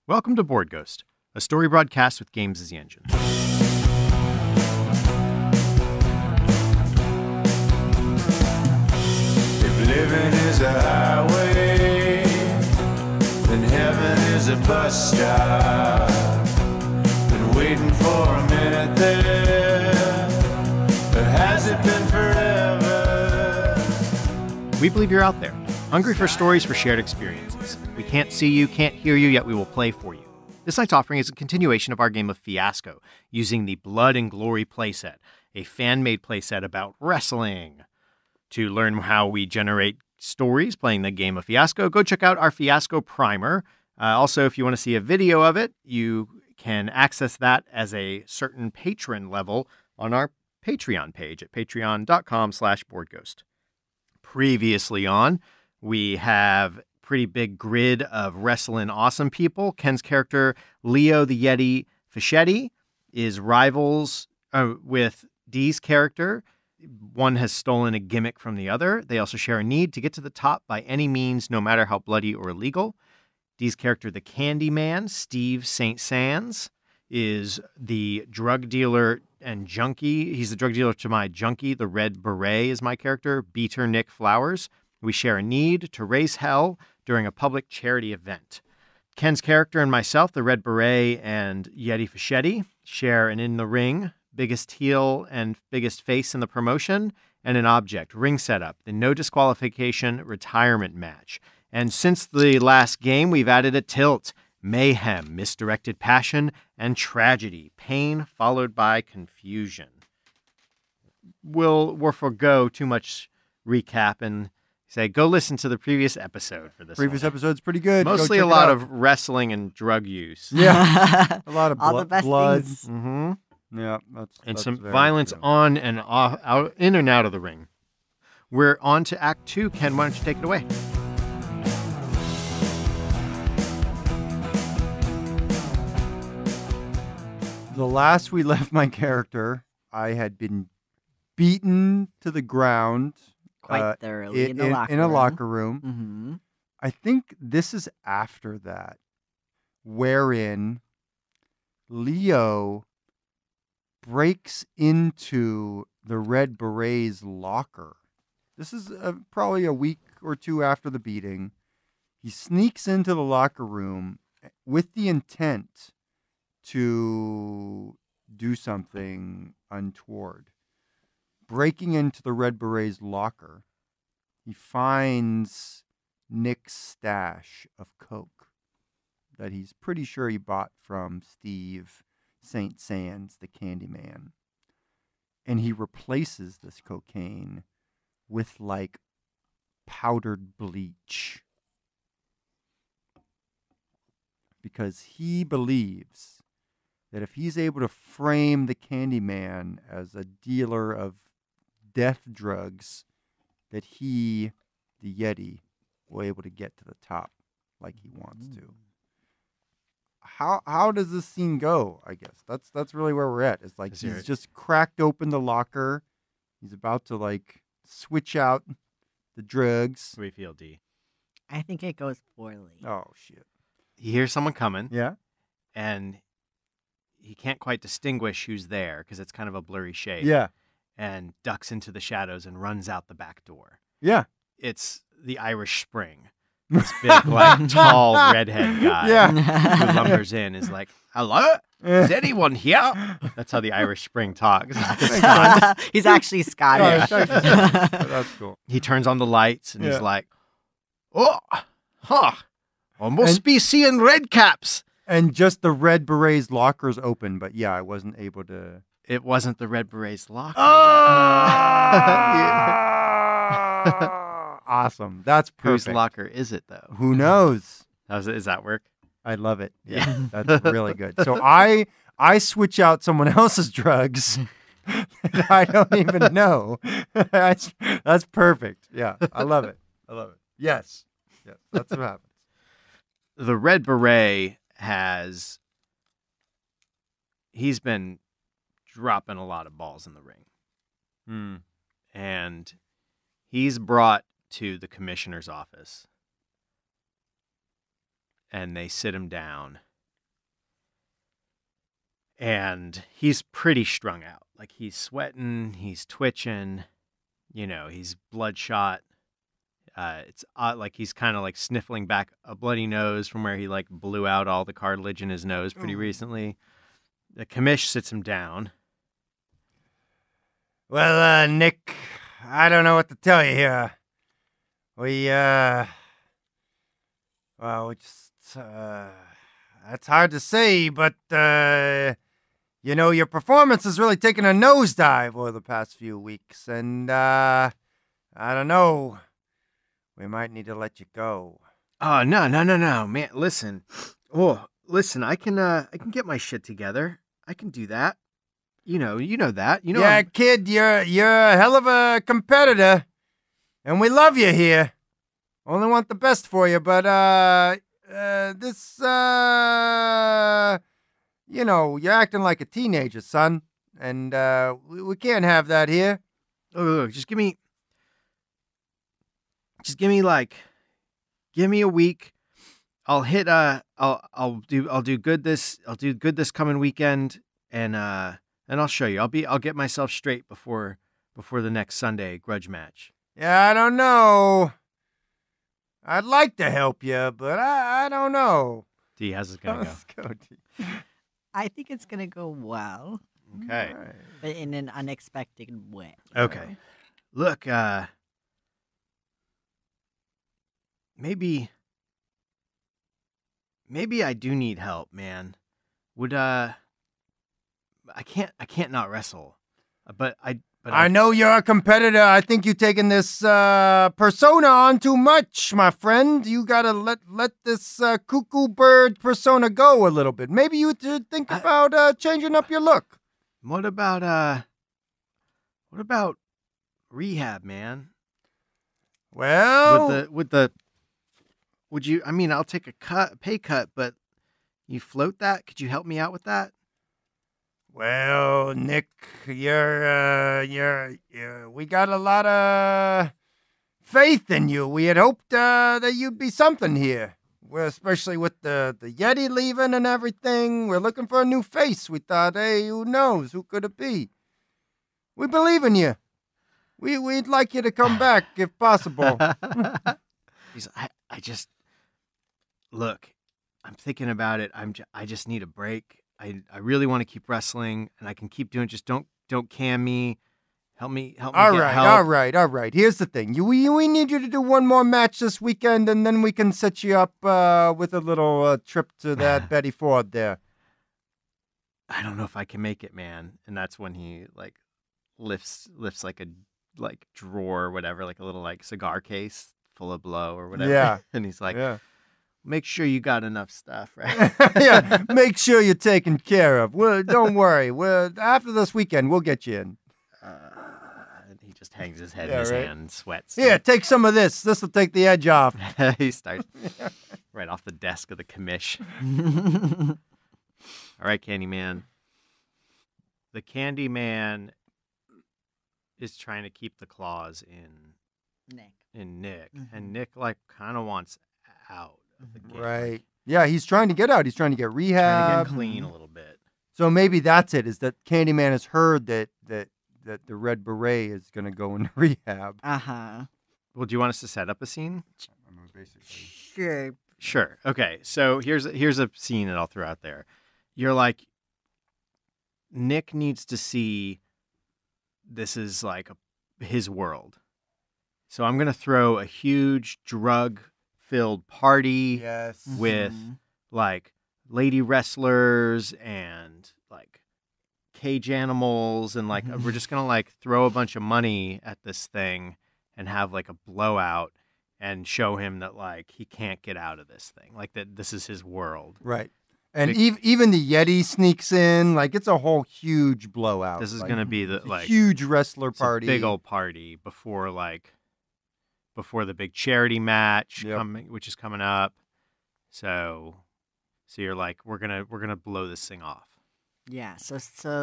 Welcome to Board Ghost, a story broadcast with games as the engine. If living is a highway, then heaven is a bus stop. Been waiting for a minute there, but has it been forever? We believe you're out there, hungry for stories for shared experiences. We can't see you, can't hear you, yet we will play for you. This night's offering is a continuation of our game of Fiasco, using the Blood and Glory playset, a fan-made playset about wrestling. To learn how we generate stories playing the game of Fiasco, go check out our Fiasco primer. Also, if you want to see a video of it, you can access that as a certain patron level on our Patreon page at patreon.com/boardghost. Previously on, we have pretty big grid of wrestling awesome people. Ken's character, Leo the Yeti Faccetti, is rivals with Dee's character. One has stolen a gimmick from the other. They also share a need to get to the top by any means, no matter how bloody or illegal. Dee's character, the Candyman, Steve St. Sands, is the drug dealer and junkie. He's the drug dealer to my junkie. The Red Beret is my character, Beater Nick Flowers. We share a need to raise hell during a public charity event. Ken's character and myself, the Red Beret and Yeti Faccetti, share an in the ring, biggest heel and biggest face in the promotion, and an object, ring setup, the no disqualification retirement match. And since the last game, we've added a tilt, mayhem, misdirected passion, and tragedy, pain followed by confusion. We'll forego too much recap and say, go listen to the previous episode for this. Previous one. episode's pretty good. Mostly a lot of wrestling and drug use. Yeah. A lot of All the best blood. things. Mm-hmm. Yeah. And that's some very violence true. on and off, out, in and out of the ring. We're on to Act 2. Ken, why don't you take it away? The last we left my character, I had been beaten to the ground. Quite thoroughly in a locker room. Mm-hmm. I think this is after that, wherein Leo breaks into the Red Beret's locker. This is probably a week or two after the beating. He sneaks into the locker room with the intent to do something untoward. Breaking into the Red Beret's locker, he finds Nick's stash of coke that he's pretty sure he bought from Steve St. Sands, the Candyman. And he replaces this cocaine with, like, powdered bleach. Because he believes that if he's able to frame the Candyman as a dealer of death drugs, that he, the Yeti, will be able to get to the top like he wants to. How does this scene go? I guess that's really where we're at. It's like he's just cracked open the locker. He's about to, like, switch out the drugs. How do we feel, D? I think it goes poorly. Oh shit! He hears someone coming. Yeah. And he can't quite distinguish who's there because it's kind of a blurry shape. Yeah. And ducks into the shadows and runs out the back door. Yeah. It's the Irish Spring. This big, like, tall redhead guy who lumbers in is like, hello? Is anyone here? That's how the Irish Spring talks. He's actually Scottish. That's cool. He turns on the lights and he's like, oh, huh. I must be seeing red caps. And just the Red Beret's locker's open, but yeah, I wasn't able to. It wasn't the Red Beret's locker. Awesome. That's perfect. Whose locker is it, though? Who knows? Does that work? I love it. Yeah, that's really good. So I switch out someone else's drugs that I don't even know. That's perfect. Yeah, I love it. I love it. Yes, that's what happens. The Red Beret he's been dropping a lot of balls in the ring. And he's brought to the commissioner's office. And they sit him down. and he's pretty strung out. Like, he's sweating, he's twitching, he's bloodshot. It's like he's kind of like sniffling back a bloody nose from where he like blew out all the cartilage in his nose pretty recently. The commish sits him down. Well, Nick, I don't know what to tell you here. That's hard to say, but, your performance has really taken a nosedive over the past few weeks, and, I don't know. We might need to let you go. Oh, no, man. Listen. I can get my shit together. I can do that. You know that. Yeah, kid, you're a hell of a competitor, and we love you here. Only want the best for you, but you're acting like a teenager, son, and we can't have that here. Look, just give me a week. I'll hit I'll do good this coming weekend, and I'll show you. I'll get myself straight before the next Sunday grudge match. Yeah, I don't know. I'd like to help you, but I don't know. D, how's it gonna go? Let's go, D. I think it's gonna go well. Okay. Right. But in an unexpected way. Okay. Look, maybe I do need help, man. Would I can't not wrestle. But I know you're a competitor. I think you've taken this persona on too much, my friend. You gotta let this cuckoo bird persona go a little bit. Maybe you should think about changing up your look. What about rehab, man? Well, would you? I mean, I'll take a pay cut, but you float that? Could you help me out with that? Well, Nick, we got a lot of faith in you. We had hoped that you'd be something here. Especially with the Yeti leaving and everything. We're looking for a new face. We thought, hey, who knows? Who could it be? We believe in you. We'd like you to come back if possible. I just look. I'm thinking about it. I just need a break. I really want to keep wrestling, and I can keep doing. Just don't can me. Help me. All right. Here's the thing. We need you to do one more match this weekend, and then we can set you up with a little trip to that Betty Ford there. I don't know if I can make it, man. And that's when he like lifts like a drawer or whatever, like a little like cigar case full of blow or whatever. Yeah. And he's like, make sure you got enough stuff, right? Yeah, make sure you're taken care of. Don't worry. After this weekend, we'll get you in. He just hangs his head in his hand and sweats. Yeah, take some of this. This will take the edge off. He starts right off the desk of the commish. All right, Candyman. The Candyman is trying to keep the claws in Nick. Mm-hmm. And Nick like kind of wants out of the game. Right. Yeah, he's trying to get out. He's trying to get rehab. Trying to get clean a little bit. So maybe that's it, is that Candyman has heard that the Red Beret is going to go into rehab. Uh-huh. Well, do you want us to set up a scene? Basically. Sure. Okay. So here's a scene that I'll throw out there. You're like, Nick needs to see this is like his world. So I'm going to throw a huge drug-filled party with like lady wrestlers and like cage animals, and like we're just going to like throw a bunch of money at this thing and have like a blowout and show him that like he can't get out of this thing. Like that this is his world. Right. And even the Yeti sneaks in. Like, it's a whole huge blowout. This is going to be the like huge wrestler party. Big old party before the big charity match which is coming up. So you're like, we're gonna blow this thing off. Yeah, so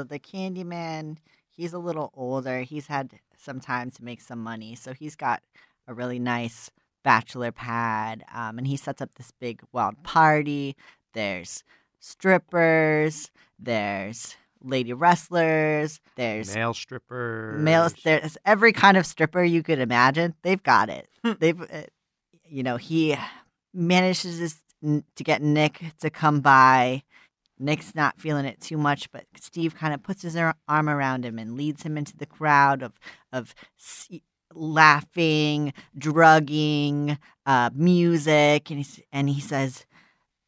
the Candyman, he's a little older. He's had some time to make some money, so he's got a really nice bachelor pad, and he sets up this big wild party. There's strippers, there's lady wrestlers, there's Male strippers. there's every kind of stripper you could imagine. They've got it. He manages to get Nick to come by. Nick's not feeling it too much, but Steve kind of puts his arm around him and leads him into the crowd of laughing, drugging, music, and he says,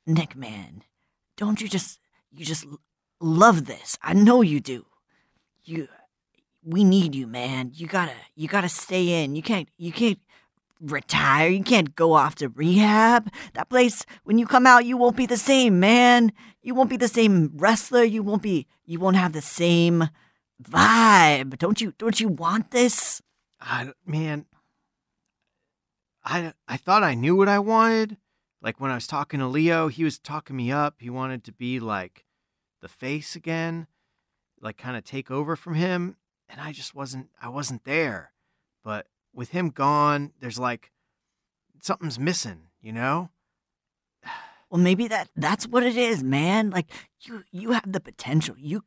"Nick, man, don't you just love this? I know you do. We need you, man. You gotta stay in. You can't retire. You can't go off to rehab. That place, when you come out, you won't be the same, man. You won't be the same wrestler. You won't have the same vibe. Don't you want this?" I thought I knew what I wanted. Like when I was talking to Leo, he was talking me up. He wanted to be like the face again, like kind of take over from him. And I wasn't there. But with him gone, there's like something's missing, you know? Well, maybe that's what it is, man. Like you have the potential. You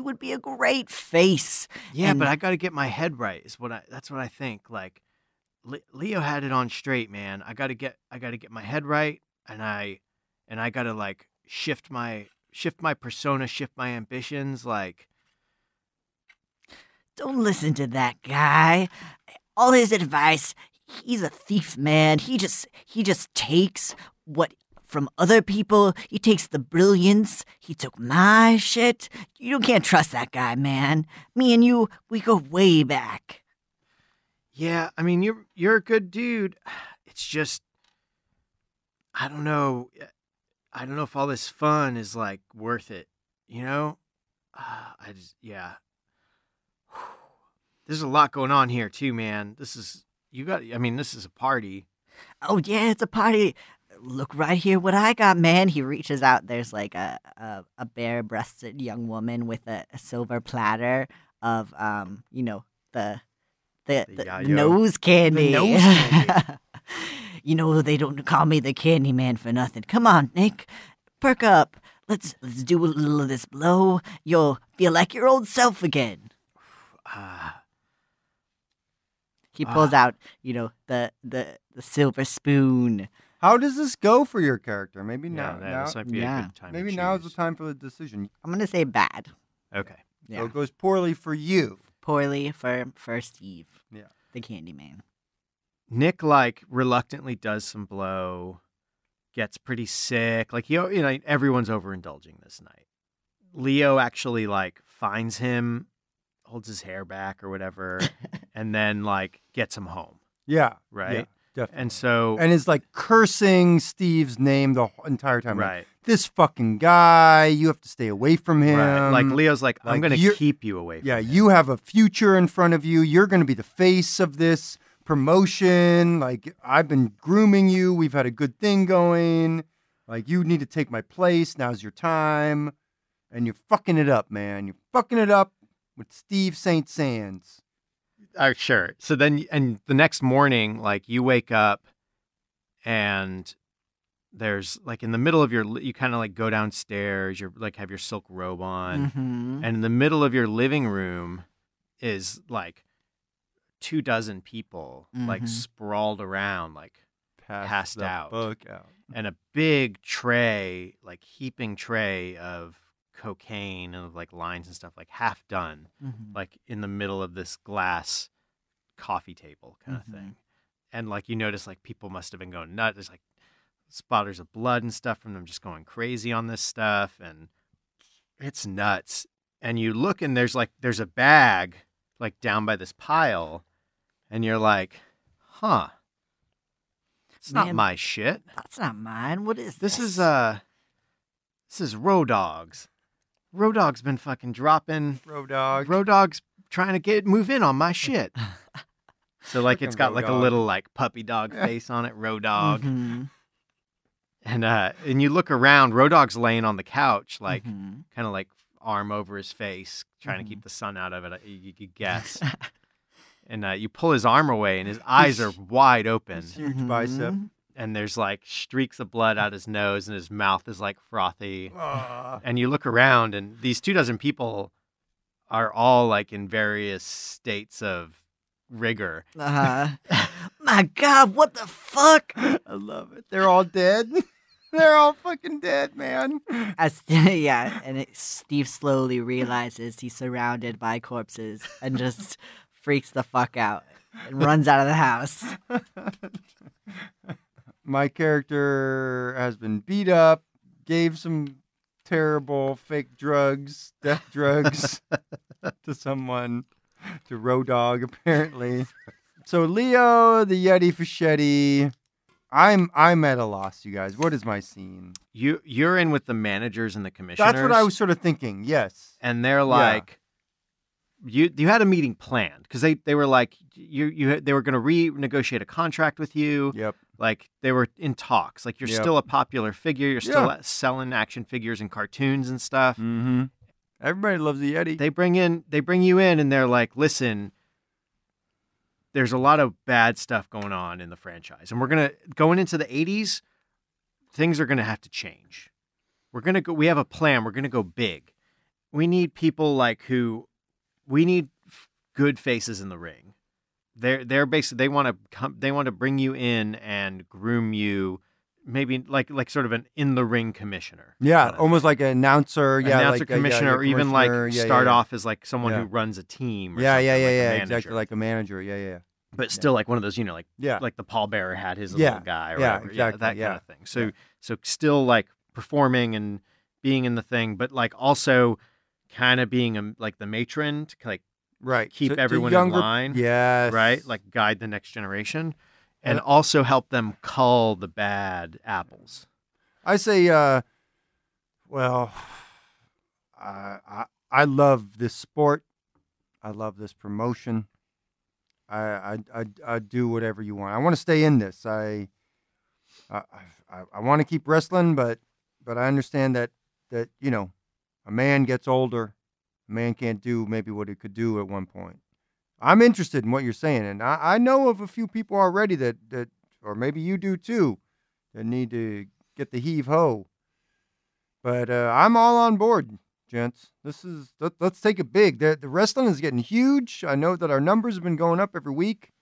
would be a great face. Yeah, but I got to get my head right. That's what I think. Like Leo had it on straight, man. I got to get my head right, and I got to like shift my persona, shift my ambitions. Like, don't listen to that guy. All his advice, he's a thief, man. He just takes what from other people. He takes the brilliance. He took my shit. You can't trust that guy, man. Me and you, we go way back. Yeah, I mean, you're a good dude. It's just, I don't know if all this fun is like worth it, you know? There's a lot going on here too, man. This is a party. Oh yeah, it's a party. Look right here what I got, man. He reaches out. There's like a bare-breasted young woman with a silver platter of the nose candy. The nose candy. They don't call me the Candyman for nothing. Come on, Nick. Perk up. Let's do a little of this blow. You'll feel like your old self again. He pulls out, the silver spoon. How does this go for your character? Maybe now. This might be a good time. Maybe now is the time for the decision. I'm gonna say bad. Okay. Yeah. So it goes poorly for you. Poorly for Steve. Yeah. The Candyman. Nick like reluctantly does some blow, gets pretty sick. Like everyone's overindulging this night. Leo actually like finds him, holds his hair back or whatever, and then like gets him home. Yeah. Right. Yeah, definitely. And is like cursing Steve's name the entire time. Right. Like, this fucking guy, you have to stay away from him. Right. Like Leo's like, I'm Like, going to keep you away from him. you have a future in front of you. You're going to be the face of this promotion. Like, I've been grooming you. We've had a good thing going. Like, you need to take my place. Now's your time. And you're fucking it up, man. You're fucking it up with Steve St. Sands. Sure. So then, and the next morning, like you wake up and there's like in the middle of you kind of like go downstairs, you're like have your silk robe on. Mm-hmm. And in the middle of your living room is like 24 people like sprawled around, like passed out. Book out. And a big tray, like heaping tray of cocaine and like lines and stuff, like half done, like in the middle of this glass coffee table kind of thing. And like you notice like people must have been going nuts. There's like spotters of blood and stuff from them just going crazy on this stuff, and it's nuts. And you look and there's a bag like down by this pile, and you're like, huh, it's not my shit. That's not mine. What is this? This is Row Dog's. Row Dog's been fucking dropping. Row Dog. Row Dog's trying to move in on my shit. So like it's got like a little like puppy dog face on it, Row Dog. And you look around, Row Dog's laying on the couch, like kind of like arm over his face, trying to keep the sun out of it. You guess. And you pull his arm away, and his eyes are wide open. Huge bicep. and there's like streaks of blood out his nose, and his mouth is like frothy. And you look around, and these 24 people are all like in various states of rigor. My God, what the fuck? I love it. They're all dead. They're all fucking dead, man. Steve slowly realizes he's surrounded by corpses and just freaks the fuck out and runs out of the house. My character has been beat up, gave some terrible fake drugs, death drugs to someone, to Road Dog apparently. So Leo, the Yeti, Faccetti. I'm at a loss, you guys. What is my scene? You're in with the managers and the commissioners. That's what I was sort of thinking. Yes. And they're like, you had a meeting planned because they were like they were going to renegotiate a contract with you. Yep. Like they were in talks. Like you're still a popular figure. You're still selling action figures and cartoons and stuff. Mm-hmm. Everybody loves the Yeti. They bring you in, and they're like, listen. There's a lot of bad stuff going on in the franchise. And going into the 80s, things are going to have to change. We have a plan. We're going to go big. We need people we need good faces in the ring. They're basically, they want to bring you in and groom you, maybe like sort of an in the ring commissioner. Yeah. Almost like an announcer. Announcer, commissioner, or even start off as like someone who runs a team. Or Exactly. Like a manager. Yeah. But still, like one of those, like the pallbearer had his little guy, or whatever. Exactly. That kind of thing. So still like performing and being in the thing, but like also kind of being like the matron to like keep everyone in line. Yes. Right. Like guide the next generation, and also help them cull the bad apples. I say, I love this sport. I love this promotion. I do whatever you want. I want to stay in this. I want to keep wrestling, but I understand that a man gets older, a man can't do maybe what he could do at one point. I'm interested in what you're saying, and I know of a few people already that or maybe you do too, that need to get the heave ho. But I'm all on board, gents. Let's take it big. The wrestling is getting huge. I know that our numbers have been going up every week,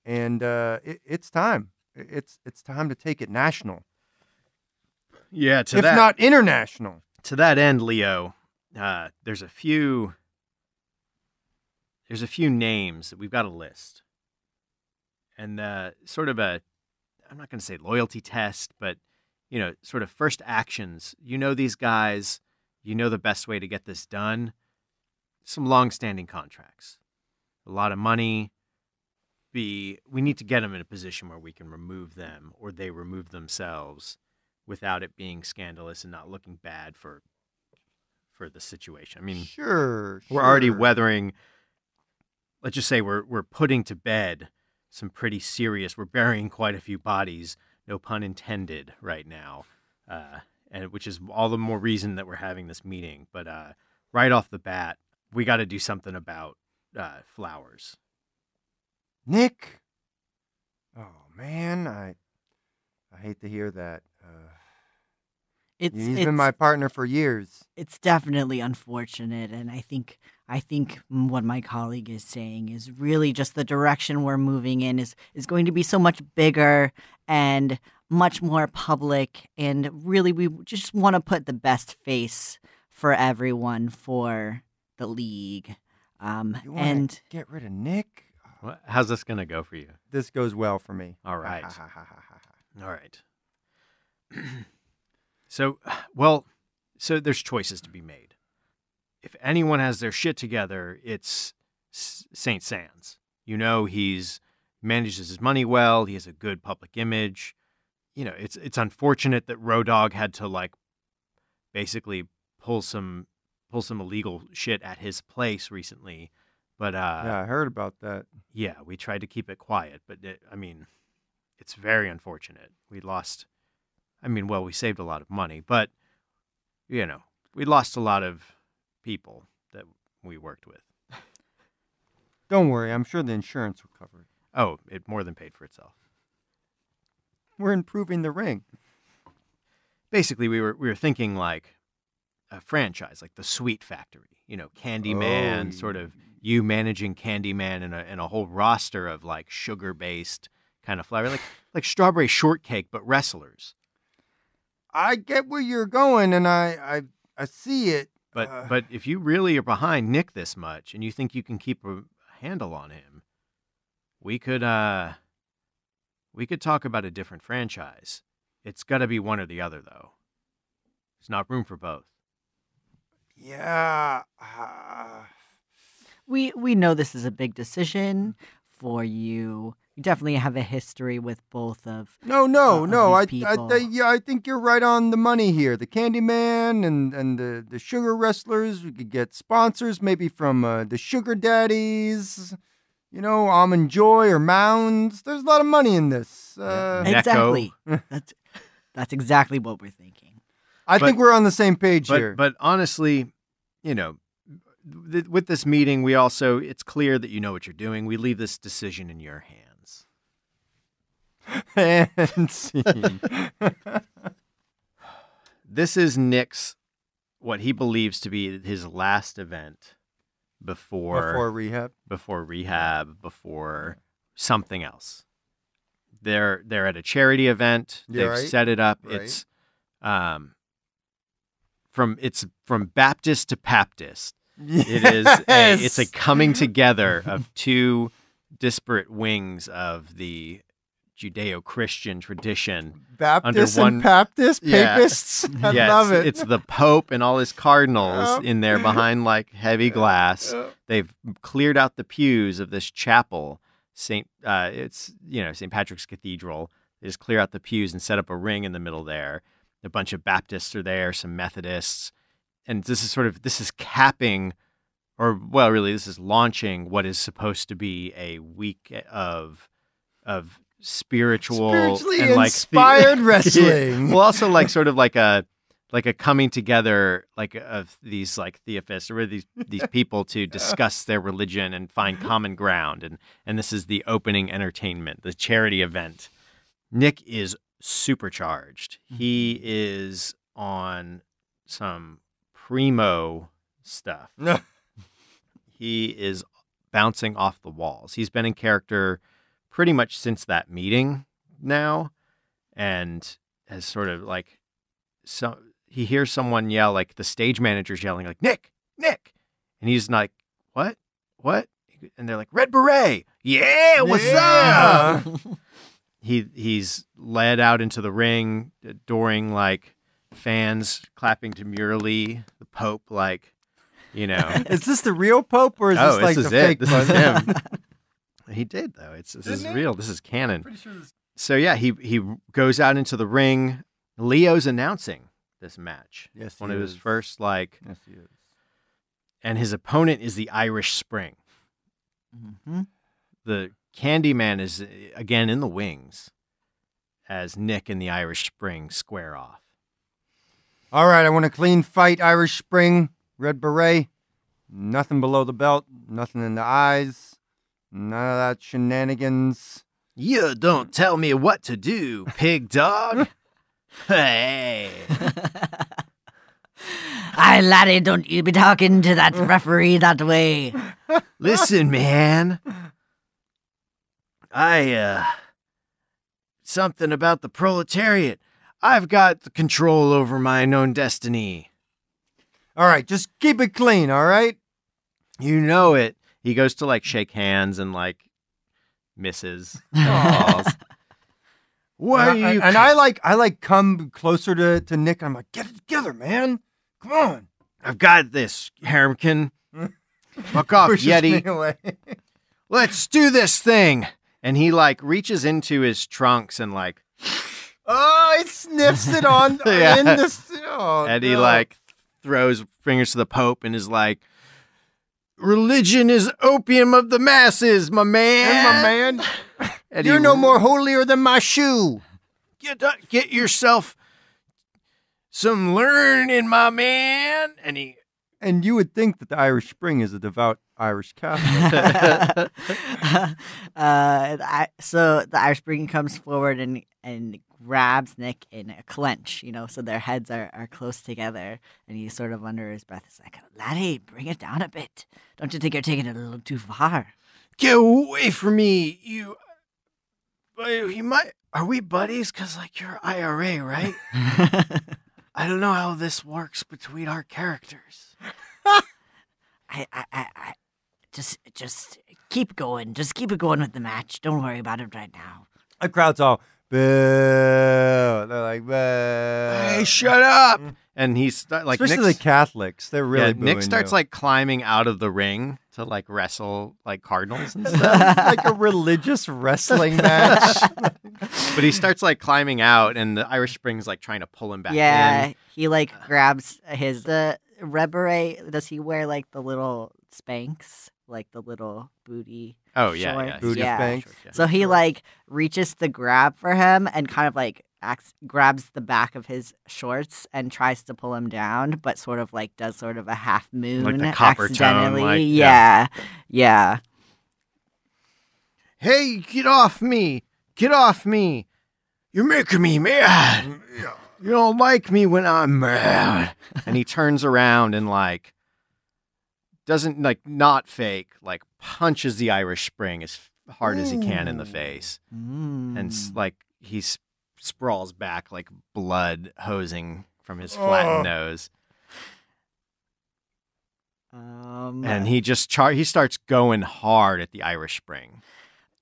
and it's time. It's time to take it national. Yeah, if not international. To that end, Leo, there's a few names that we've got a list, and sort of I'm not going to say loyalty test, but sort of first actions. These guys. You know the best way to get this done. Some long-standing contracts, a lot of money. We need to get them in a position where we can remove them, or they remove themselves, without it being scandalous and not looking bad for the situation. I mean, sure. We're already weathering. Let's just say we're putting to bed some pretty serious. We're burying quite a few bodies, no pun intended, right now. And which is all the more reason that we're having this meeting. But right off the bat, we got to do something about Flowers. Nick. Oh man, I hate to hear that. He's been my partner for years. It's definitely unfortunate, and I think what my colleague is saying is really just the direction we're moving in is going to be so much bigger and much more public, and really we just want to put the best face for everyone for the league. You want to get rid of Nick? How's this going to go for you? This goes well for me. All right. All right. So there's choices to be made. If anyone has their shit together, it's St. Sans. He's manages his money well. He has a good public image. It's unfortunate that Road Dog had to basically pull some illegal shit at his place recently. But yeah, I heard about that. Yeah, we tried to keep it quiet, but it's very unfortunate. We lost. We saved a lot of money, but we lost a lot of people that we worked with. Don't worry, I'm sure the insurance will cover it. Oh, it more than paid for itself. We're improving the ring. Basically, we were thinking like a franchise, like the Sweet Factory. Candyman, sort of you managing Candyman and a whole roster of like sugar-based kind of flavor, like strawberry shortcake, but wrestlers. I get where you're going, and I see it. But if you really are behind Nick this much, and you think you can keep a handle on him, we could talk about a different franchise. It's got to be one or the other, though. There's not room for both. Yeah. We know this is a big decision for you. You definitely have a history with both of No. these I think you're right on the money here. The Candyman and the sugar wrestlers. We could get sponsors, maybe from the Sugar Daddies. Almond Joy or Mounds. There's a lot of money in this. exactly. That's exactly what we're thinking. I think we're on the same page here. But honestly, with this meeting, it's clear that you know what you're doing. We leave this decision in your hands. And scene. This is Nick's, what he believes to be his last event before rehab, before something else. They're at a charity event. They've set it up. Right. It's from Baptist to Baptist. Yes. It's a coming together of two disparate wings of the Judeo-Christian tradition. Baptists under one, and Baptists, Papists. I love it. It's the Pope and all his cardinals in there behind like heavy glass. They've cleared out the pews of this chapel, St. Patrick's Cathedral. They just clear out the pews and set up a ring in the middle there. A bunch of Baptists are there, some Methodists, and this is capping, this is launching what is supposed to be a week of spiritually and inspired wrestling. Well, also like sort of like a coming together of these like theists or these people to discuss their religion and find common ground, and this is the opening entertainment, the charity event. Nick is supercharged. He is on some primo stuff. He is bouncing off the walls. He's been in character pretty much since that meeting now, and has sort of like, so he hears someone yell, like the stage manager's yelling like, Nick, and he's like, what, and they're like, Red Beret, yeah, what's up? He's led out into the ring, adoring like fans clapping demurely. The Pope, like, Is this the real Pope or is this like the fake? This is him. He did though. This is real. This is canon. Pretty sure this... So yeah, he goes out into the ring. Leo's announcing this match. Yes, one of his first like. Yes, he is. And his opponent is the Irish Spring. Mm-hmm. The Candyman is again in the wings as Nick and the Irish Spring square off. All right, I want a clean fight, Irish Spring, Red Beret. Nothing below the belt, nothing in the eyes, none of that shenanigans. You don't tell me what to do, pig dog. Hey. Aye, laddie, don't you be talking to that referee that way. Listen, man. Something about the proletariat. I've got the control over my own destiny. All right, just keep it clean, all right? You know it. He goes to like shake hands and like misses. Balls. What are you? And I like come closer to Nick. I'm like, get it together, man. Come on. I've got this, Harriman. Fuck off, Yeti. Me away. Let's do this thing. And he like reaches into his trunks and like, oh, he sniffs it on in the. Oh, and he like throws fingers to the Pope and is like, religion is opium of the masses, my man. And my man, and you're no more holier than my shoe. Get yourself some learning, my man. And you would think that the Irish Spring is a devout Irish Catholic. So the Irish Spring comes forward and grabs Nick in a clench, so their heads are close together, and he's sort of under his breath. He's like, "Laddie, bring it down a bit. Don't you think you're taking it a little too far?" Get away from me, you might. Are we buddies? Cause like you're IRA, right? I don't know how this works between our characters. I just keep going. Just keep it going with the match. Don't worry about it right now. The crowd's all boo. They're like boo. Hey, shut up! And he's like, especially Nick's, the Catholics. They're really booing Nick starts you. like climbing out of the ring to like wrestle like cardinals and stuff. like a religious wrestling match. But he starts like climbing out, and the Irish Spring's like trying to pull him back in. He like grabs the Red Beret. Does he wear like the little Spanx, like the little booty? Oh yeah, shorts? yeah. Booty Spanx. So he like reaches to grab for him and kind of like grabs the back of his shorts and tries to pull him down, but sort of like does sort of a half moon, Like the copper accidentally. tone, like, yeah. Hey, get off me! Get off me! You're making me mad. You don't like me when I'm mad. And he turns around and like doesn't like not fake, like punches the Irish Spring as hard as he can in the face, and like he sprawls back like blood hosing from his flattened nose. And he just he starts going hard at the Irish Spring.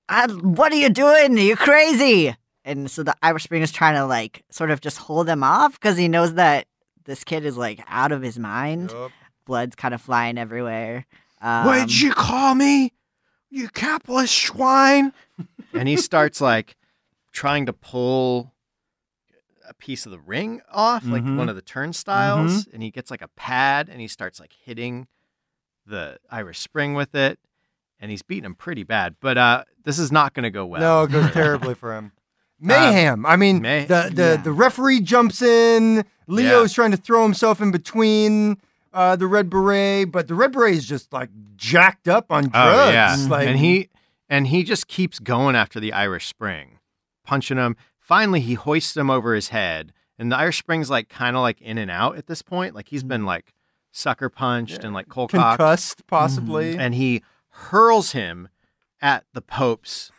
What are you doing? You're crazy. And so the Irish Spring is trying to like sort of just hold him off because he knows that this kid is like out of his mind. Yep. Blood's kind of flying everywhere. What'd you call me? You capitalist swine. And he starts like trying to pull a piece of the ring off, like one of the turnstiles, and he gets like a pad and he starts like hitting the Irish Spring with it, and he's beating him pretty bad. But this is not going to go well. No, it goes terribly for him. Mayhem. I mean, the referee jumps in. Leo's trying to throw himself in between the Red Beret, but the Red Beret is just like jacked up on drugs. Oh, yeah. Like, and he just keeps going after the Irish Spring, punching him. Finally, he hoists him over his head, and the Irish Spring's like kind of like in and out at this point. Like he's been like sucker punched and like cold cocked, concussed possibly, and he hurls him at the Pope's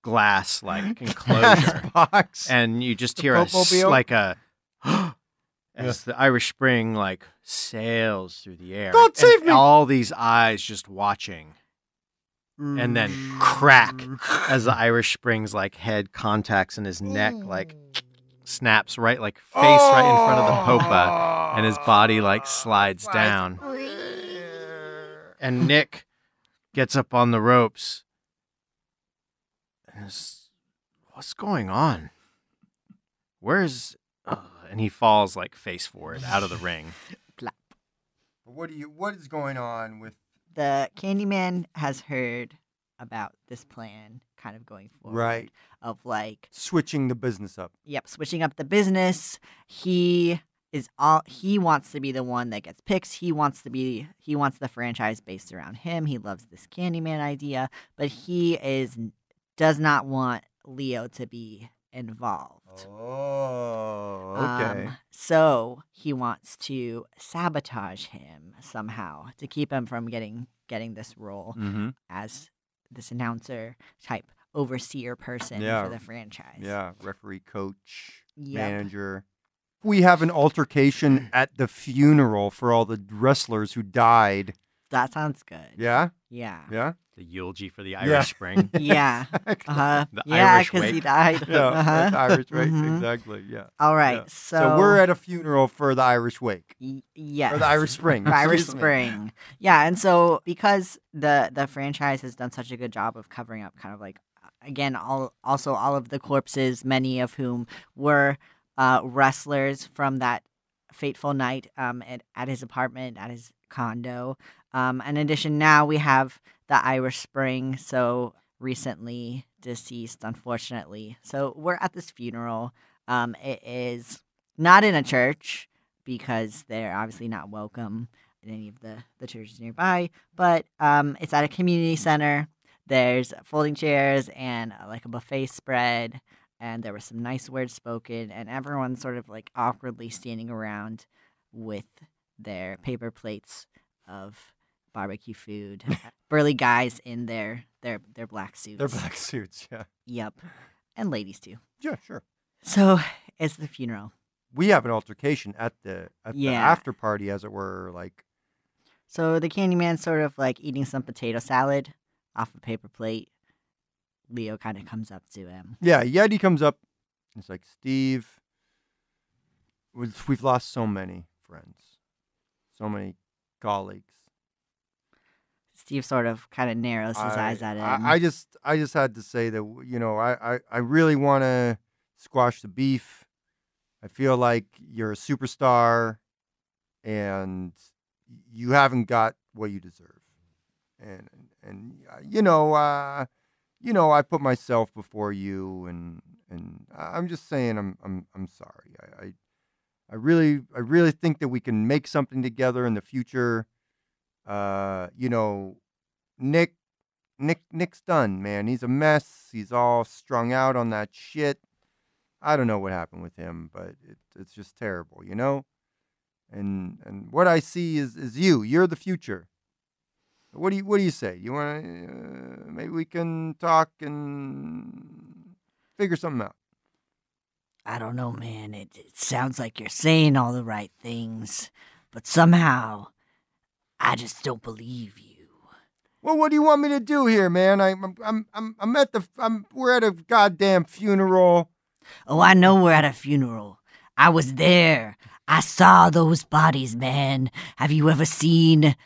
glass like enclosure box, and you just hear like a as the Irish Spring like sails through the air. God save me! All these eyes just watching, and then crack as the Irish Spring's like head contacts in his neck, like snaps right like face right in front of the popa, and his body like slides down. And Nick gets up on the ropes. What's going on? Where's and he falls like face forward out of the ring. Plop. What is going on with The Candyman has heard about this plan kind of going forward. right Of like switching the business up? switching up the business. He wants to be the one that gets picks. He wants the franchise based around him. He loves this Candyman idea, but he does not want Leo to be involved. Oh, okay. So he wants to sabotage him somehow to keep him from getting this role as this announcer type overseer person for the franchise. Yeah, referee, coach, Yep. manager. We have an altercation at the funeral for all the wrestlers who died. That sounds good. Yeah? Yeah. Yeah? The eulogy for the Irish Spring. Yeah. The Yeah, Irish because he wake. died. Yeah, Irish wake, Mhm. exactly, yeah. All right, Yeah. so we're at a funeral for the Irish wake. Yes. Or the Irish Spring. The Irish Excuse me. Spring. Yeah, and so because the franchise has done such a good job of covering up kind of like, again, all of the corpses, many of whom were wrestlers from that fateful night at his apartment, at his condo. In addition, now we have the Irish Spring, so recently deceased, unfortunately. So we're at this funeral. It is not in a church because they're obviously not welcome in any of the churches nearby, but it's at a community center. There's folding chairs and like a buffet spread. and there were some nice words spoken, and everyone sort of like awkwardly standing around with their paper plates of barbecue food. Burly guys in their black suits. They're black suits, yeah. Yep. And ladies too. Yeah, sure. So it's the funeral. We have an altercation at the Yeah. after party, as it were. Like, So the Candyman's sort of like eating some potato salad off a paper plate. Leo kind of comes up to him. yeah, Yeti comes up. It's like, Steve, we've lost so many friends, so many colleagues. Steve sort of kind of narrows his eyes at him. I just had to say that, you know, I really want to squash the beef. I feel like you're a superstar, and you haven't got what you deserve. And I put myself before you, and I'm just saying I'm sorry. I really think that we can make something together in the future. Nick's done, man. He's a mess. He's all strung out on that shit. I don't know what happened with him, but it's just terrible, you know? And what I see is you. You're the future. What do you say? You want to maybe we can talk and figure something out. I don't know, man. It sounds like you're saying all the right things, but somehow I just don't believe you. Well, what do you want me to do here, man? We're at a goddamn funeral. Oh, I know we're at a funeral. I was there. I saw those bodies, man. Have you ever seen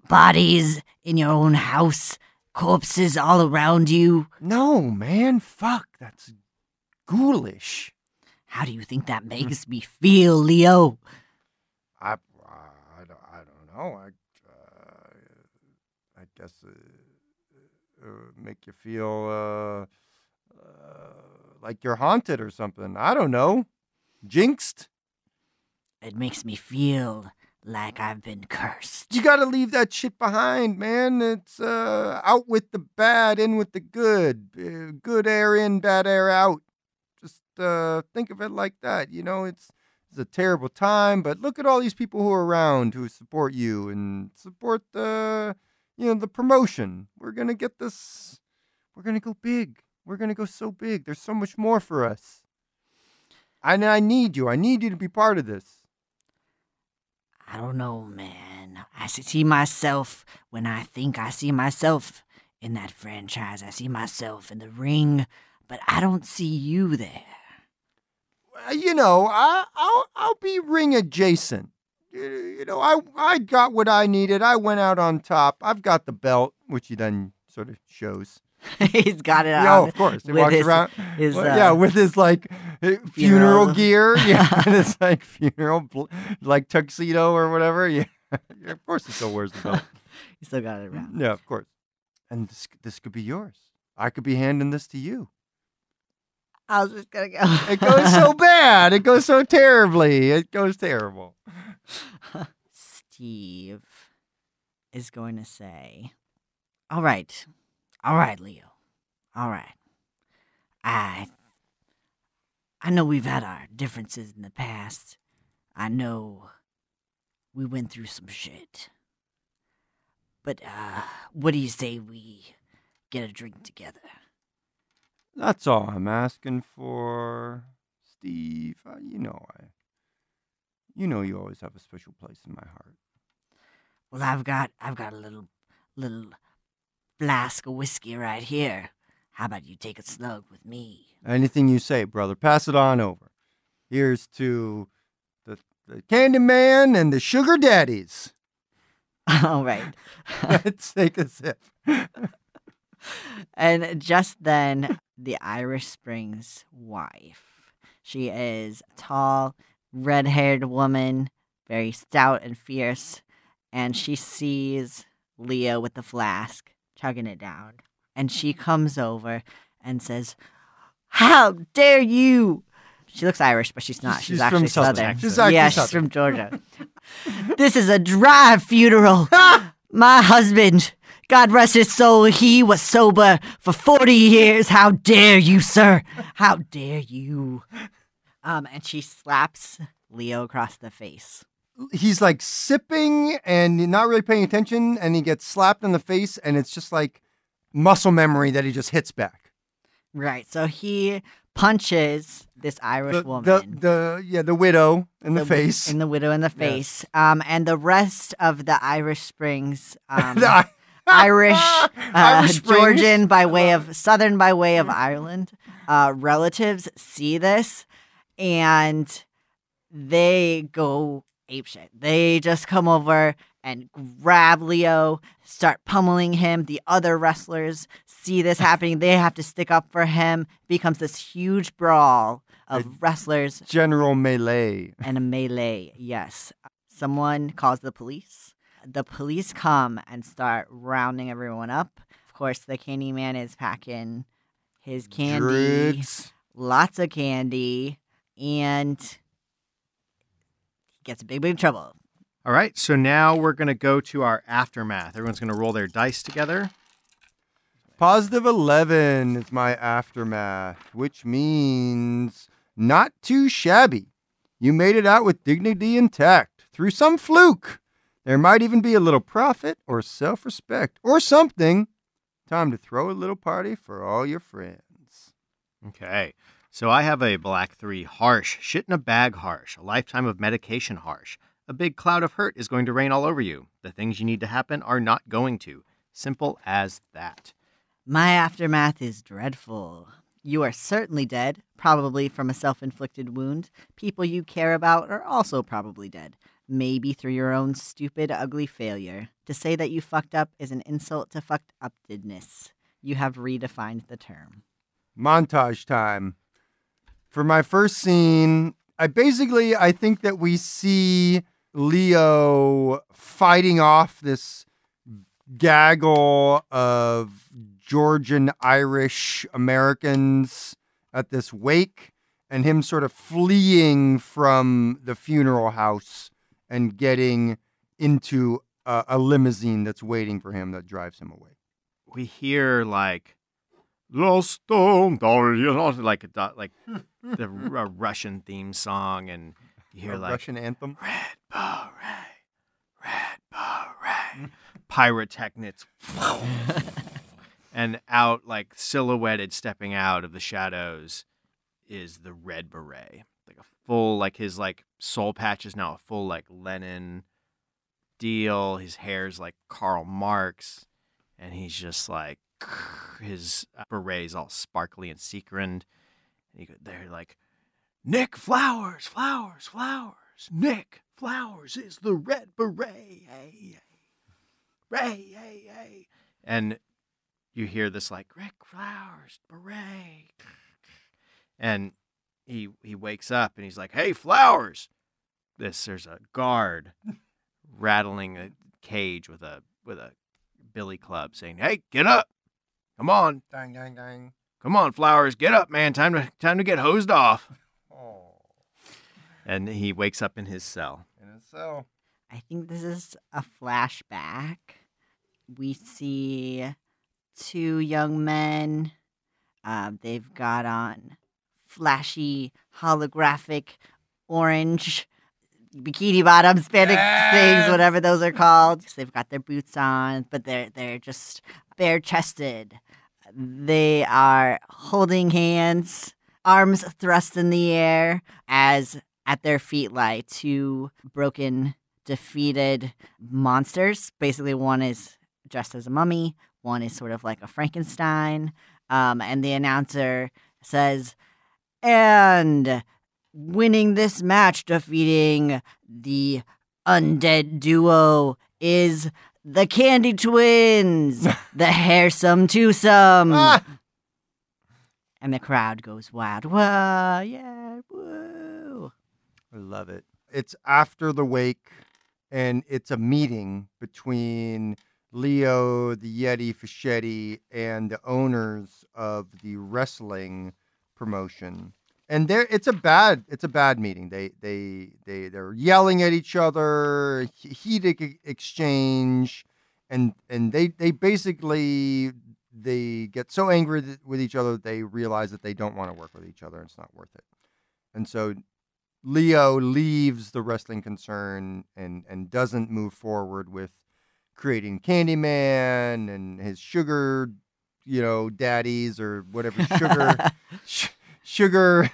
bodies in your own house? Corpses all around you? No, man. Fuck. That's ghoulish. How do you think that makes me feel, Leo? I don't know. I guess make you feel like you're haunted or something. I don't know. Jinxed. It makes me feel like I've been cursed. You gotta leave that shit behind, man. It's out with the bad, in with the good. Good air in, bad air out. Just think of it like that. You know, it's a terrible time, but look at all these people who are around who support you and support the promotion. We're gonna get this. We're gonna go big. We're gonna go so big. There's so much more for us. And I need you. I need you to be part of this. I don't know, man. I see myself when I think I see myself in that franchise. I see myself in the ring, but I don't see you there. You know, I'll be ring adjacent. You know, I got what I needed. I went out on top. I've got the belt, which he then sort of shows. He's got it on. Yeah, of course. He walks around. With his like funeral gear. Yeah, and it's like funeral like tuxedo or whatever. Yeah, of course he still wears the belt. He still got it around. Yeah, of course. And this could be yours. I could be handing this to you. How's this gonna go? It goes so bad. It goes so terribly. It goes terrible. Steve is going to say, All right, Leo. All right. I know we've had our differences in the past. I know we went through some shit. But what do you say we get a drink together? That's all I'm asking for, Steve. You know you always have a special place in my heart. Well, I've got a little flask of whiskey right here. How about you take a slug with me? Anything you say, brother. Pass it on over. Here's to the Candyman and the Sugar Daddies. All right. Let's take a sip. And just then, the Irish Springs wife. She is a tall, red-haired woman, very stout and fierce, and she sees Leo with the flask, chugging it down. And she comes over and says, "How dare you!" She looks Irish, but she's not. She's actually Southern. She's Southern. From Georgia. This is a dry funeral. My husband God rest his soul, he was sober for 40 years. How dare you, sir? How dare you? And she slaps Leo across the face. He's like sipping and not really paying attention, and he gets slapped in the face, and it's just like muscle memory that he just hits back. Right. So he punches this Irish woman. The widow in the face. In the widow in the face. And the rest of the Irish Springs, Irish Georgian by way of Southern by way of Ireland relatives see this, and they go apeshit. They just come over and grab Leo, start pummeling him. The other wrestlers see this happening. They have to stick up for him. It becomes this huge brawl of wrestlers. General melee. And a melee, yes. Someone calls the police. The police come and start rounding everyone up. Of course, the Candyman is packing his candy. Drugs. Lots of candy. And he gets in big trouble. All right, so now we're going to go to our aftermath. Everyone's going to roll their dice together. Positive 11 is my aftermath, which means not too shabby. You made it out with dignity intact through some fluke. There might even be a little profit or self-respect or something. Time to throw a little party for all your friends. Okay, so I have a black 3 harsh, shit in a bag harsh, a lifetime of medication harsh. A big cloud of hurt is going to rain all over you. The things you need to happen are not going to. Simple as that. My aftermath is dreadful. You are certainly dead, probably from a self-inflicted wound. People you care about are also probably dead, maybe through your own stupid, ugly failure. To say that you fucked up is an insult to fucked upness. You have redefined the term. Montage time. For my first scene, I think that we see Leo fighting off this gaggle of Georgian Irish Americans at this wake, and him sort of fleeing from the funeral house and getting into a limousine that's waiting for him that drives him away. We hear like Lost Stone, like the Russian theme song, and you hear like Russian anthem. Red Beret, pyrotechnics, and out like silhouetted, stepping out of the shadows, is the Red Beret, like a full, like his like soul patch is now a full like Lenin deal. His hair's like Karl Marx, and he's just like his beret's all sparkly and sequined. And they're like, Nick Flowers, Nick Flowers is the Red Beret. Hey. And you hear this like, Rick Flowers, Beret. And he wakes up and he's like, hey, Flowers. There's a guard rattling a cage with a billy club saying, hey, get up. Come on. Dang, dang, dang. Come on, Flowers, get up, man. Time to get hosed off. Oh. And he wakes up in his cell. In his cell. I think this is a flashback. We see 2 young men. They've got on flashy, holographic, orange bikini bottoms, spandex things, whatever those are called. So they've got their boots on, but they're just bare-chested. They are holding hands, arms thrust in the air, as at their feet lie 2 broken, defeated monsters. Basically, one is dressed as a mummy, one is sort of like a Frankenstein, and the announcer says, and winning this match, defeating the undead duo, is the Candy Twins, the Hairsome Twosome. And the crowd goes wild. Whoa, yeah, woo. I love it. It's after the wake, and it's a meeting between Leo, the Yeti, Faccetti, and the owners of the wrestling promotion. And it's a bad meeting. They're yelling at each other, heated exchange, and they basically they get so angry with each other that they realize that they don't want to work with each other. And it's not worth it. And so Leo leaves the wrestling concern and doesn't move forward with creating Candyman and his sugar, daddies or whatever sugar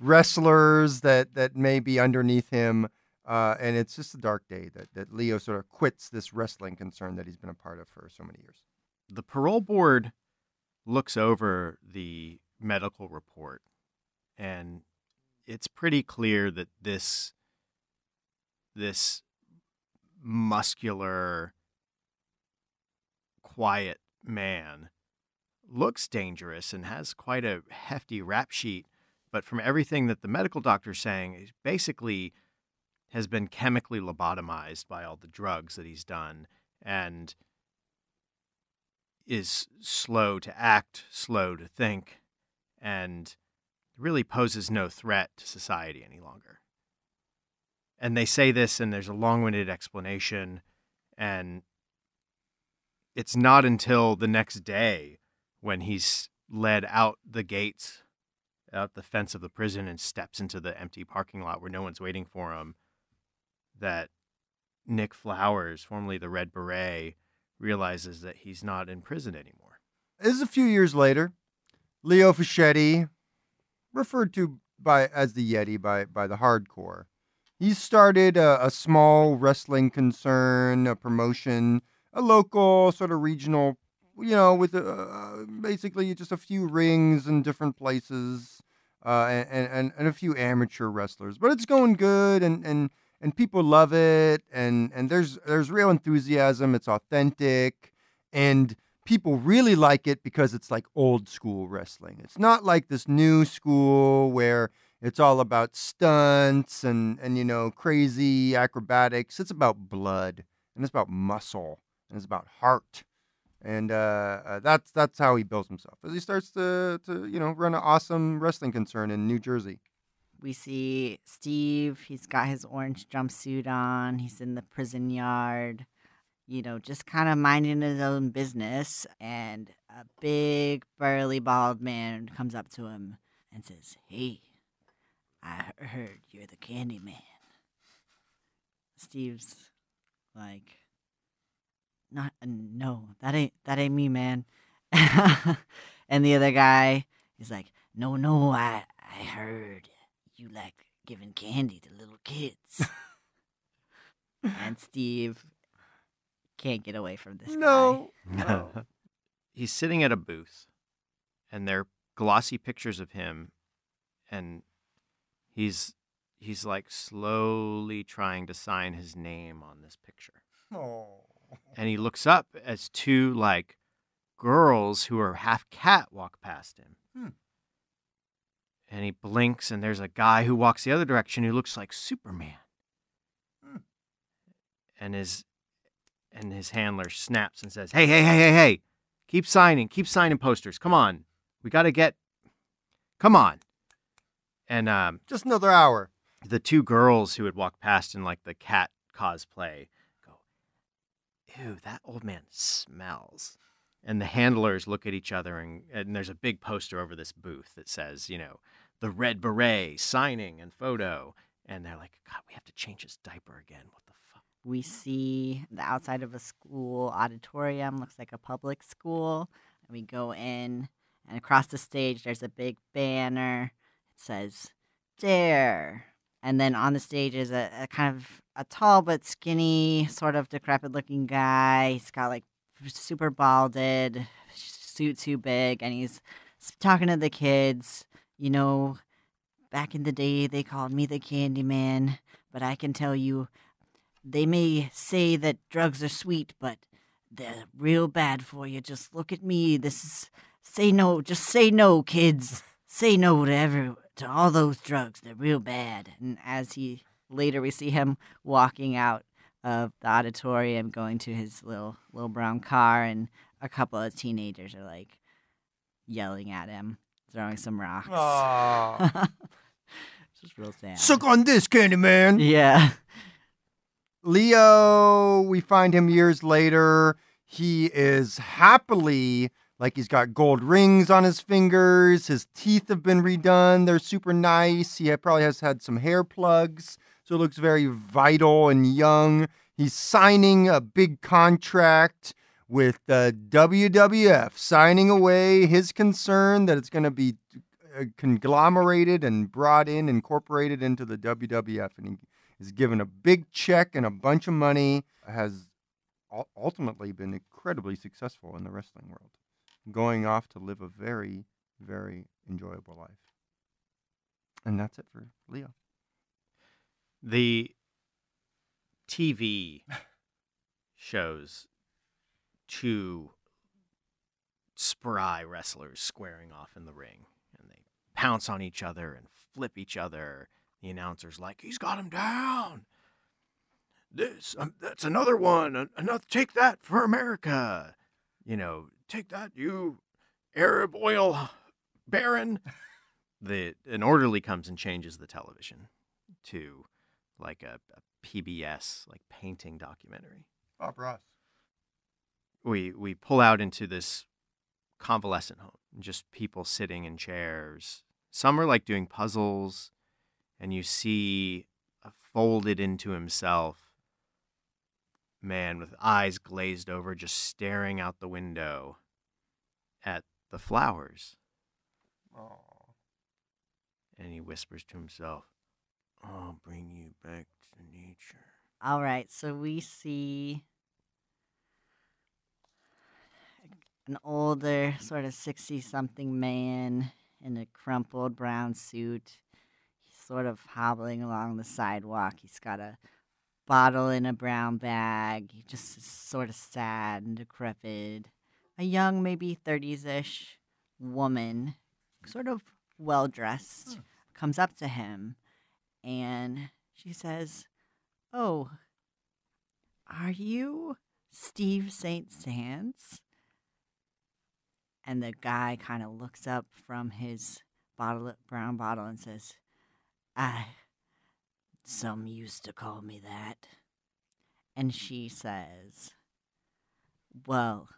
wrestlers that may be underneath him. And it's just a dark day that Leo sort of quits this wrestling concern that he's been a part of for so many years. The parole board looks over the medical report, and it's pretty clear that this muscular, quiet man looks dangerous and has quite a hefty rap sheet. But from everything that the medical doctor's saying, he basically has been chemically lobotomized by all the drugs that he's done and is slow to act, slow to think, and really poses no threat to society any longer. And they say this, and there's a long-winded explanation, and it's not until the next day when he's led out the gates, out the fence of the prison, and steps into the empty parking lot where no one's waiting for him, that Nick Flowers, formerly the Red Beret, realizes that he's not in prison anymore. This is a few years later. Leo Faccetti, referred to as the Yeti by the hardcore, he started a small wrestling concern, a promotion, a local sort of regional, with basically just a few rings in different places, and a few amateur wrestlers. But it's going good, and people love it, and there's real enthusiasm. It's authentic, and people really like it because it's like old school wrestling. It's not like this new school where it's all about stunts and crazy acrobatics. It's about blood, and it's about muscle, and it's about heart. And that's how he builds himself as he starts to run an awesome wrestling concern in New Jersey. We see Steve. He's got his orange jumpsuit on. He's in the prison yard, just kind of minding his own business. And a big, burly, bald man comes up to him and says, "Hey, I heard you're the Candyman." Steve's like, no, that ain't me, man. And the other guy is like, no, I heard you like giving candy to little kids. And Steve can't get away from this No. He's sitting at a booth, and they're glossy pictures of him, and he's like slowly trying to sign his name on this picture. Oh. And he looks up as two like girls who are half cat walk past him. And he blinks, and there's a guy who walks the other direction who looks like Superman. And his handler snaps and says, Hey, keep signing posters. Come on. We got to come on. And just another hour. The two girls who had walked past in like the cat cosplay go, "Ew, that old man smells." And the handlers look at each other, and there's a big poster over this booth that says, the Red Beret signing and photo. And they're like, "God, we have to change his diaper again. What the fuck?" We see the outside of a school auditorium, looks like a public school. And we go in, and across the stage, there's a big banner. It says, "Dare." And then on the stage is a kind of a tall but skinny, sort of decrepit-looking guy. He's got like super balded, suit too big, and he's talking to the kids. Back in the day, they called me the Candyman, but I can tell you, they may say that drugs are sweet, but they're real bad for you. Just look at me. Say no. Just say no, kids. Say no to all those drugs. They're real bad. And later we see him walking out of the auditorium, going to his little brown car, and a couple of teenagers are like yelling at him, throwing some rocks. Aww. It's just real sad. Suck on this, Candyman. Yeah. Leo, we find him years later. He is happily, like he's got gold rings on his fingers. His teeth have been redone. They're super nice. He probably has had some hair plugs, so it looks very vital and young. He's signing a big contract with the WWF, signing away his concern that it's going to be conglomerated and brought in, incorporated into the WWF. And he is given a big check and a bunch of money, has ultimately been incredibly successful in the wrestling world, going off to live a very, very enjoyable life. And that's it for Leo. The TV shows two spry wrestlers squaring off in the ring, and they pounce on each other and flip each other. The announcer's like, "He's got him down. That's another one. Another, take that for America. Take that, you Arab oil baron." An orderly comes and changes the television to like a PBS, like painting documentary. Bob Ross. We pull out into this convalescent home, just people sitting in chairs. Some are like doing puzzles, and you see a folded into himself man with eyes glazed over, just staring out the window at the flowers. Aww. And he whispers to himself, "I'll bring you back to nature." All right, so we see an older, sort of 60-something man in a crumpled brown suit. He's sort of hobbling along the sidewalk. He's got a bottle in a brown bag. He just is sort of sad and decrepit. A young, maybe 30s-ish woman, sort of well-dressed, comes up to him, and she says, "Oh, are you Steve St. Sands?" And the guy kind of looks up from his brown bottle and says, "Some used to call me that." And she says, "Well,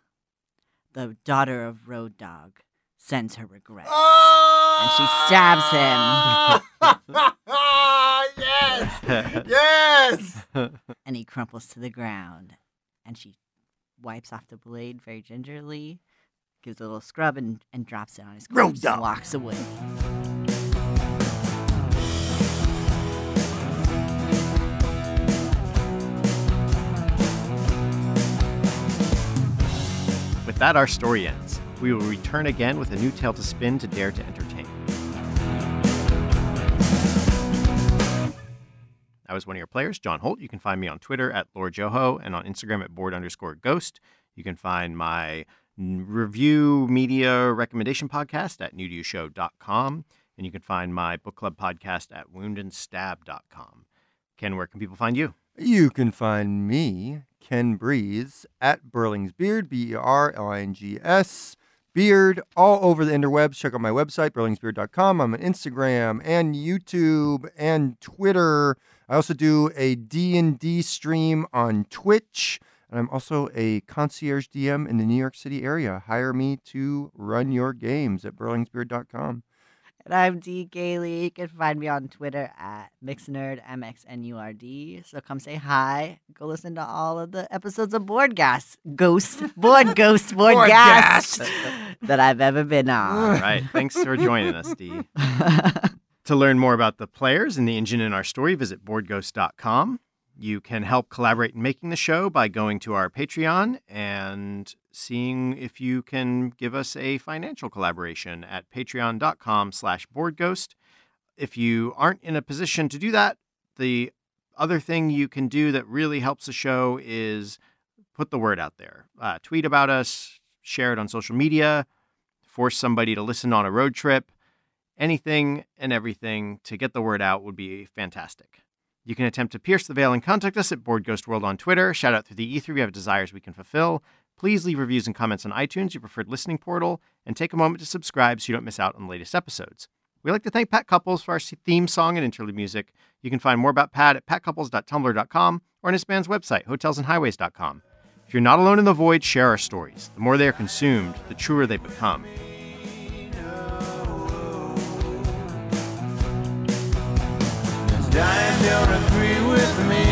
the daughter of Road Dogg sends her regrets." And she stabs him. Yes! Yes! And he crumples to the ground. And she wipes off the blade very gingerly, gives it a little scrub, and drops it on his corpse and walks away. With that, our story ends. We will return again with a new tale to spin to dare to entertain. I was one of your players, John Holt. You can find me on Twitter at LordJoho and on Instagram at board_ghost. You can find my review media recommendation podcast at newtoyoushow.com. And you can find my book club podcast at woundandstab.com. Ken, where can people find you? You can find me, Ken Breese, at Burling's Beard, BERLINGS, Beard, all over the interwebs. Check out my website, burlingsbeard.com. I'm on Instagram and YouTube and Twitter. I also do a D&D stream on Twitch. And I'm also a concierge DM in the New York City area. Hire me to run your games at burlingsbeard.com. And I'm D. Gailey. You can find me on Twitter at MixNerd, MXNURD. So come say hi. Go listen to all of the episodes of Board Gas that I've ever been on. All right. Thanks for joining us, D. To learn more about the players and the engine in our story, visit boardghost.com. You can help collaborate in making the show by going to our Patreon and seeing if you can give us a financial collaboration at patreon.com/boardghost. If you aren't in a position to do that, the other thing you can do that really helps the show is put the word out there. Tweet about us, share it on social media, force somebody to listen on a road trip. Anything and everything to get the word out would be fantastic. You can attempt to pierce the veil and contact us at Board Ghost World on Twitter. Shout out through the ether. We have desires we can fulfill. Please leave reviews and comments on iTunes, your preferred listening portal, and take a moment to subscribe so you don't miss out on the latest episodes. We'd like to thank Pat Couples for our theme song and interlude music. You can find more about Pat at patcouples.tumblr.com or on his band's website, hotelsandhighways.com. If you're not alone in the void, share our stories. The more they are consumed, the truer they become. Dying don't agree with me.